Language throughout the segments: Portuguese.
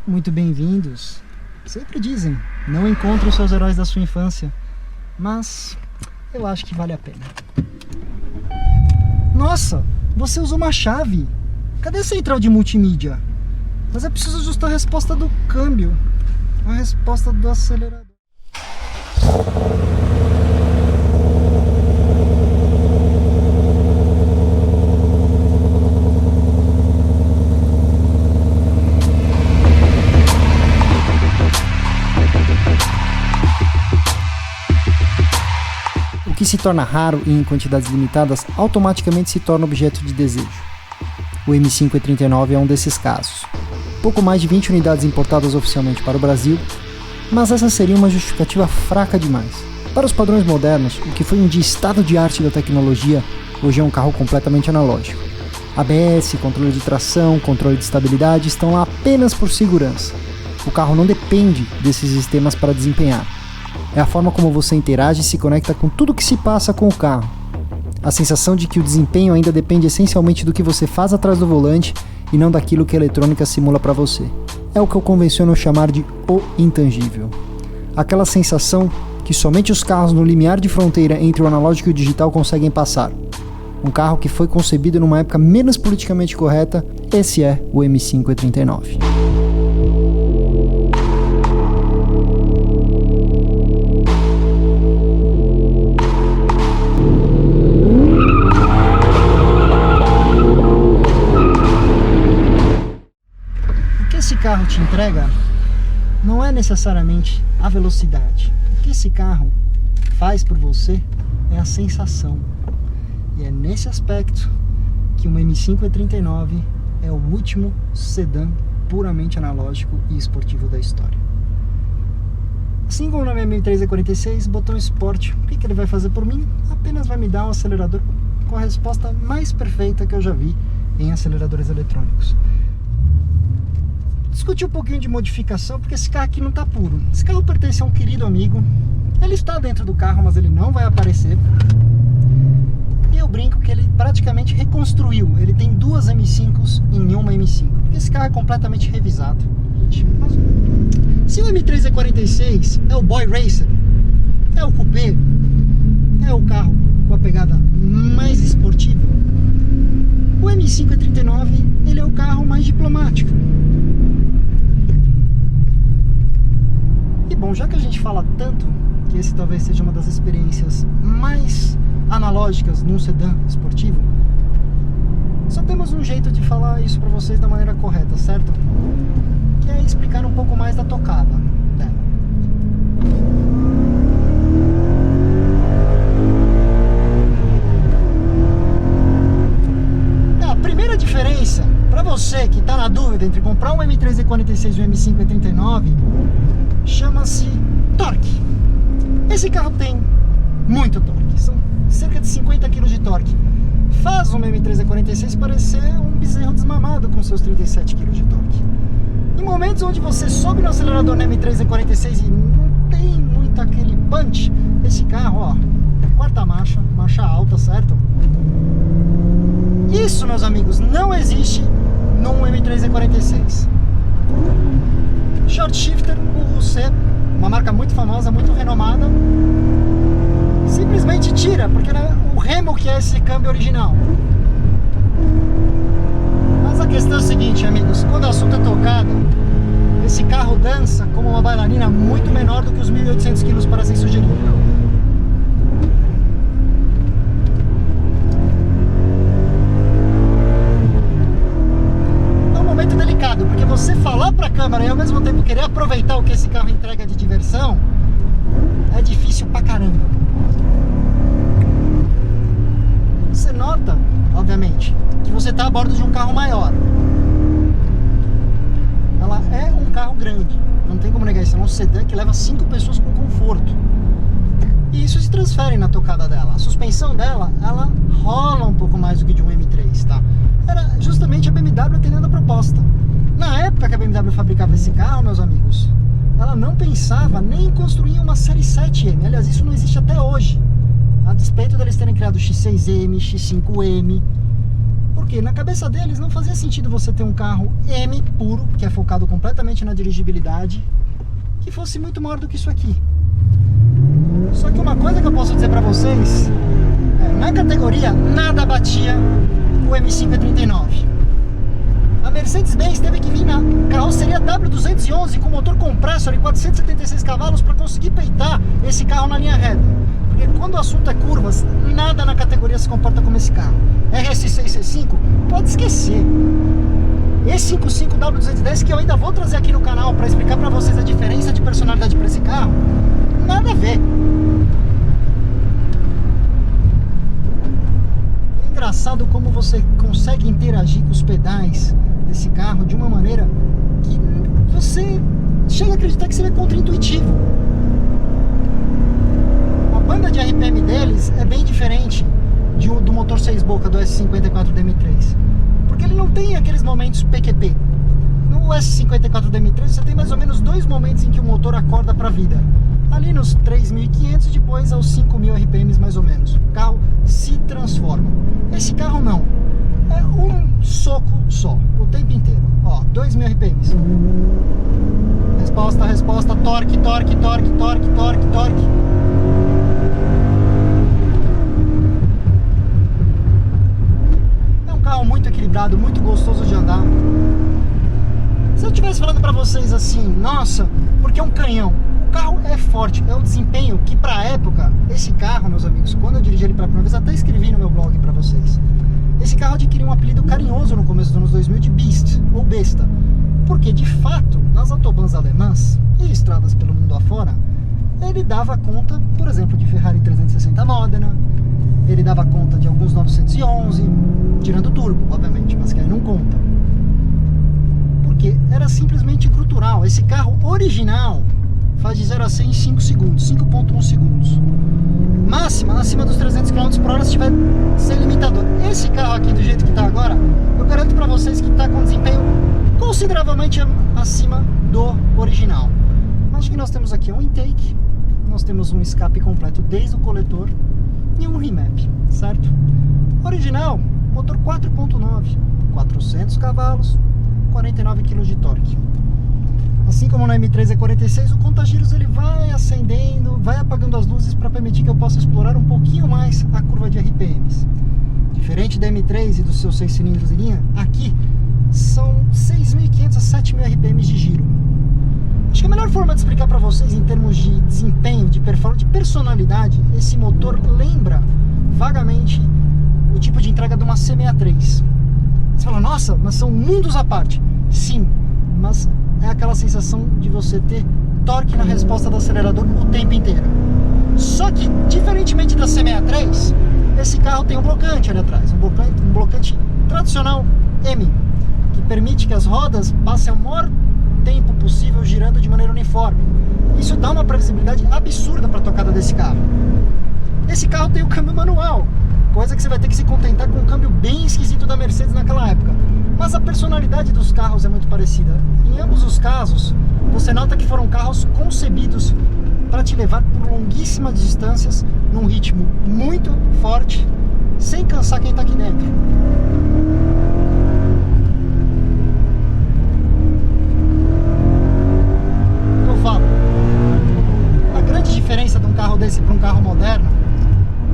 Muito bem-vindos. Sempre dizem, não encontre os seus heróis da sua infância, mas eu acho que vale a pena. Nossa, você usou uma chave. Cadê a central de multimídia? Mas é preciso ajustar a resposta do câmbio, a resposta do acelerador. O que se torna raro e em quantidades limitadas automaticamente se torna objeto de desejo. O M5 E39 é um desses casos. Pouco mais de 20 unidades importadas oficialmente para o Brasil, mas essa seria uma justificativa fraca demais. Para os padrões modernos, o que foi um dia estado de arte da tecnologia, hoje é um carro completamente analógico. ABS, controle de tração, controle de estabilidade estão lá apenas por segurança. O carro não depende desses sistemas para desempenhar. É a forma como você interage e se conecta com tudo o que se passa com o carro. A sensação de que o desempenho ainda depende essencialmente do que você faz atrás do volante e não daquilo que a eletrônica simula para você. É o que eu convenciono chamar de o intangível. Aquela sensação que somente os carros no limiar de fronteira entre o analógico e o digital conseguem passar. Um carro que foi concebido numa época menos politicamente correta, esse é o M5 E39. Esse carro te entrega não é necessariamente a velocidade. O que esse carro faz por você é a sensação. E é nesse aspecto que uma M5 E39 é o último sedã puramente analógico e esportivo da história. Assim como na minha M3 E46, botão Sport, o que ele vai fazer por mim? Apenas vai me dar um acelerador com a resposta mais perfeita que eu já vi em aceleradores eletrônicos. Discutir um pouquinho de modificação, porque esse carro aqui não está puro. Esse carro pertence a um querido amigo. Ele está dentro do carro, mas ele não vai aparecer. E eu brinco que ele praticamente reconstruiu. Ele tem duas M5s em uma M5. Esse carro é completamente revisado. Se o M3 E46 é o Boy Racer, é o coupé, é o carro com a pegada mais esportiva, o M5 E39 ele é o carro mais diplomático. E bom, já que a gente fala tanto que esse talvez seja uma das experiências mais analógicas num sedã esportivo, só temos um jeito de falar isso para vocês da maneira correta, certo? Que é explicar um pouco mais da tocada dela. A primeira diferença, para você que está na dúvida entre comprar um M3 E46 e um M5 E39, chama-se torque. Esse carro tem muito torque, são cerca de 50 kg de torque. Faz um M3 E46 parecer um bezerro desmamado com seus 37 kg de torque. Em momentos onde você sobe no acelerador no M3 E46 e não tem muito aquele punch, esse carro, ó, quarta marcha, marcha alta, certo? Isso, meus amigos, não existe num M3 E46. Short Shifter, o UC, uma marca muito famosa, muito renomada, simplesmente tira, porque é o remo que é esse câmbio original. Mas a questão é a seguinte, amigos, quando o assunto é tocado, esse carro dança como uma bailarina muito menor do que os 1.800 kg parecem sugerir. Delicado, porque você falar para a câmera e ao mesmo tempo querer aproveitar o que esse carro entrega de diversão é difícil pra caramba. Você nota, obviamente, que você está a bordo de um carro maior. Ela é um carro grande, não tem como negar isso, é um sedã que leva 5 pessoas com conforto. E isso se transfere na tocada dela. A suspensão dela, ela rola um pouco mais do que de um M3, tá? Era justamente a BMW atendendo a proposta. Na época que a BMW fabricava esse carro, meus amigos, ela não pensava nem em construir uma série 7M. Aliás, isso não existe até hoje. A despeito deles terem criado o X6M, X5M. Por Porque na cabeça deles não fazia sentido você ter um carro M puro, que é focado completamente na dirigibilidade, que fosse muito maior do que isso aqui. Só que uma coisa que eu posso dizer pra vocês, na categoria nada batia o M539. A Mercedes-Benz teve que vir na carroceria W211 com motor compressor e 476 cavalos para conseguir peitar esse carro na linha reta. Porque quando o assunto é curvas, nada na categoria se comporta como esse carro. RS6, C5, pode esquecer. E55 W210, que eu ainda vou trazer aqui no canal para explicar para vocês a diferença de personalidade para esse carro, nada a ver. É engraçado como você consegue interagir com os pedais desse carro de uma maneira que você chega a acreditar que seria contra-intuitivo. A banda de RPM deles é bem diferente do motor 6 boca do S54 DM3, porque ele não tem aqueles momentos PQP. No S54 DM3 você tem mais ou menos 2 momentos em que o motor acorda para a vida, ali nos 3.500 e depois aos 5.000 RPMs mais ou menos. O carro se transforma. Esse carro não, é um soco só, o tempo inteiro. Ó, 2.000 RPMs. Resposta, resposta, torque, torque, torque, torque, torque, torque. É um carro muito equilibrado, muito gostoso de andar. Se eu estivesse falando pra vocês assim, nossa, porque é um canhão. O carro é forte, é um desempenho que pra época, esse carro, meus amigos, quando eu dirigi ele pela primeira vez, até escrevi no meu blog pra vocês. Esse carro adquiriu um apelido carinhoso no começo dos anos 2000 de Beast, ou Besta, porque de fato, nas autobahns alemãs e estradas pelo mundo afora, ele dava conta, por exemplo, de Ferrari 360 Modena, ele dava conta de alguns 911, tirando o turbo, obviamente, mas que aí não conta. Porque era simplesmente cultural. Esse carro original faz de 0 a 100 em 5 segundos, 5.1 segundos. Máxima, acima dos 300 km por hora se tiver sem limitador. Esse carro aqui, do jeito que está agora, eu garanto para vocês que está com desempenho consideravelmente acima do original. Mas o que nós temos aqui é um intake, nós temos um escape completo desde o coletor e um remap, certo? Original, motor 4.9, 400 cavalos, 49 kg de torque. Assim como no M3 E46, o conta-giros ele vai acendendo, vai apagando as luzes para permitir que eu possa explorar um pouquinho mais a curva de RPMs. Diferente da M3 e dos seus 6 cilindros em linha, aqui são 6.500 a 7.000 RPMs de giro. Acho que a melhor forma de explicar para vocês em termos de desempenho, de performance, de personalidade, esse motor lembra vagamente o tipo de entrega de uma C63. Você fala, nossa, mas são mundos à parte. Sim, mas é aquela sensação de você ter torque na resposta do acelerador o tempo inteiro. Só que, diferentemente da C63, esse carro tem um blocante ali atrás, um blocante tradicional M, que permite que as rodas passem o maior tempo possível girando de maneira uniforme. Isso dá uma previsibilidade absurda para a tocada desse carro. Esse carro tem o câmbio manual, coisa que você vai ter que se contentar com um câmbio bem esquisito da Mercedes naquela época. Mas a personalidade dos carros é muito parecida. Em ambos os casos, você nota que foram carros concebidos para te levar por longuíssimas distâncias, num ritmo muito forte, sem cansar quem está aqui dentro. Eu falo, a grande diferença de um carro desse para um carro moderno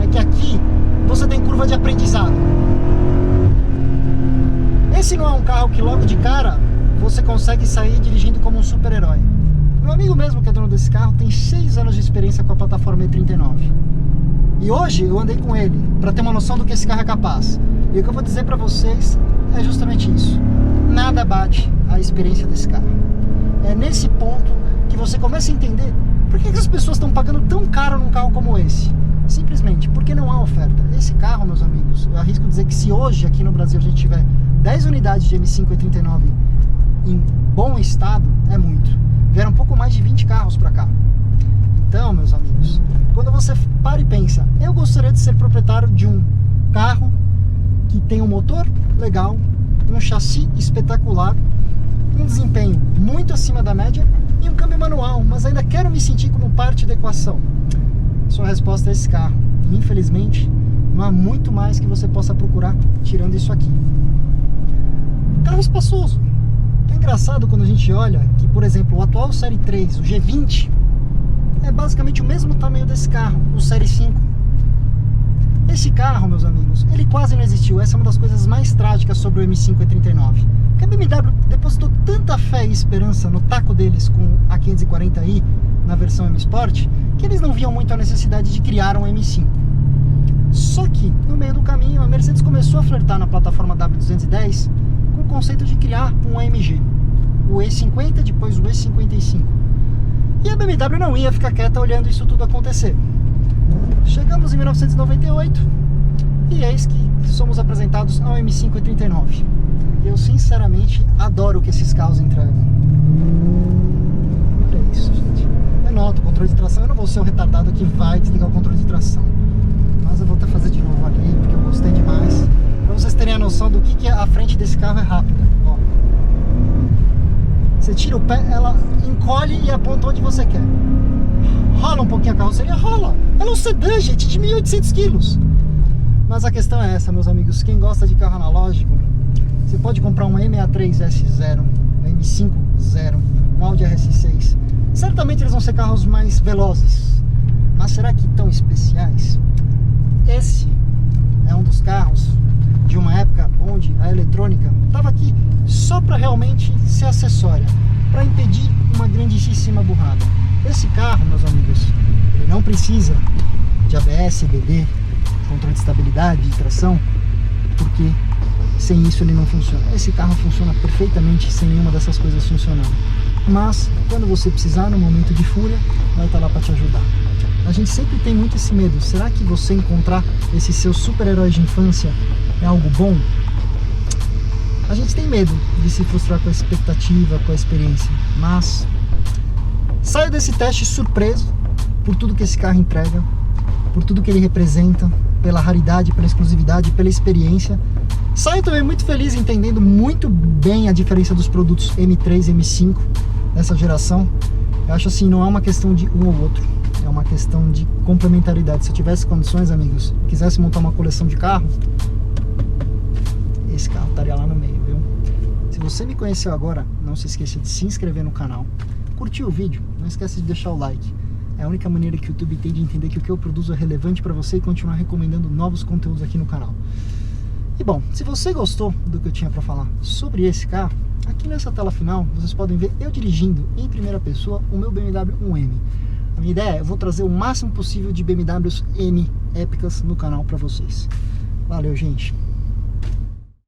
é que aqui você tem curva de aprendizado. Esse não é um carro que logo de cara você consegue sair dirigindo como um super-herói. Meu amigo mesmo que é dono desse carro tem 6 anos de experiência com a plataforma E39. E hoje eu andei com ele para ter uma noção do que esse carro é capaz. E o que eu vou dizer para vocês é justamente isso. Nada bate a experiência desse carro. É nesse ponto que você começa a entender por que as pessoas estão pagando tão caro num carro como esse. Simplesmente porque não há oferta. Esse carro, meus amigos, eu arrisco dizer que se hoje aqui no Brasil a gente tiver 10 unidades de M5 E39 em bom estado, é muito. Vieram um pouco mais de 20 carros para cá. Então, meus amigos, quando você para e pensa, eu gostaria de ser proprietário de um carro que tem um motor legal, um chassi espetacular, um desempenho muito acima da média e um câmbio manual, mas ainda quero me sentir como parte da equação. Sua resposta é esse carro. Infelizmente, não há muito mais que você possa procurar tirando isso aqui. carro espaçoso. É engraçado quando a gente olha que, por exemplo, o atual Série 3, o G20, é basicamente o mesmo tamanho desse carro, o Série 5. Esse carro, meus amigos, ele quase não existiu. Essa é uma das coisas mais trágicas sobre o M5 E39. Que a BMW depositou tanta fé e esperança no taco deles com a 540i na versão M Sport, que eles não viam muito a necessidade de criar um M5. Só que, no meio do caminho, a Mercedes começou a flertar na plataforma W210 com o conceito de criar um AMG. O E50, depois o E55. E a BMW não ia ficar quieta olhando isso tudo acontecer. Chegamos em 1998 e eis que somos apresentados ao M5 E39. Eu sinceramente adoro o que esses carros entregam. Olha isso, gente. Eu noto o controle de tração. Eu não vou ser o retardado que vai desligar o controle de tração, mas eu vou até fazer de novo ali porque eu gostei demais, pra vocês terem a noção do que a frente desse carro é rápida. Ó. Você tira o pé, ela encolhe e aponta onde você quer. Rola um pouquinho a carroceria? Rola. Ela é um sedã, gente, de 1.800 quilos. Mas a questão é essa, meus amigos. Quem gosta de carro analógico, você pode comprar um M63 S0, um M5 Zero, um Audi RS6. Certamente eles vão ser carros mais velozes. Mas será que tão especiais? Esse é um dos carros de uma época onde a eletrônica estava aqui só para realmente ser acessória, para impedir uma grandíssima burrada. Esse carro, meus amigos, ele não precisa de ABS, EBD, controle de estabilidade, de tração, porque sem isso ele não funciona. Esse carro funciona perfeitamente sem nenhuma dessas coisas funcionando. Mas, quando você precisar, no momento de fúria, vai estar lá para te ajudar. A gente sempre tem muito esse medo. Será que você encontrar esse seu super-herói de infância é algo bom? A gente tem medo de se frustrar com a expectativa, com a experiência. Mas saia desse teste surpreso por tudo que esse carro entrega, por tudo que ele representa, pela raridade, pela exclusividade, pela experiência. Saia também muito feliz, entendendo muito bem a diferença dos produtos M3 e M5 dessa geração. Eu acho assim, não é uma questão de um ou outro, é uma questão de complementaridade. Se eu tivesse condições, amigos, quisesse montar uma coleção de carro, esse carro estaria lá no meio, viu? Se você me conheceu agora, não se esqueça de se inscrever no canal, curtir o vídeo, não esqueça de deixar o like. É a única maneira que o YouTube tem de entender que o que eu produzo é relevante para você e continuar recomendando novos conteúdos aqui no canal. E bom, se você gostou do que eu tinha para falar sobre esse carro, aqui nessa tela final vocês podem ver eu dirigindo em primeira pessoa o meu BMW 1M. A minha ideia é eu vou trazer o máximo possível de BMWs M épicas no canal para vocês. Valeu, gente!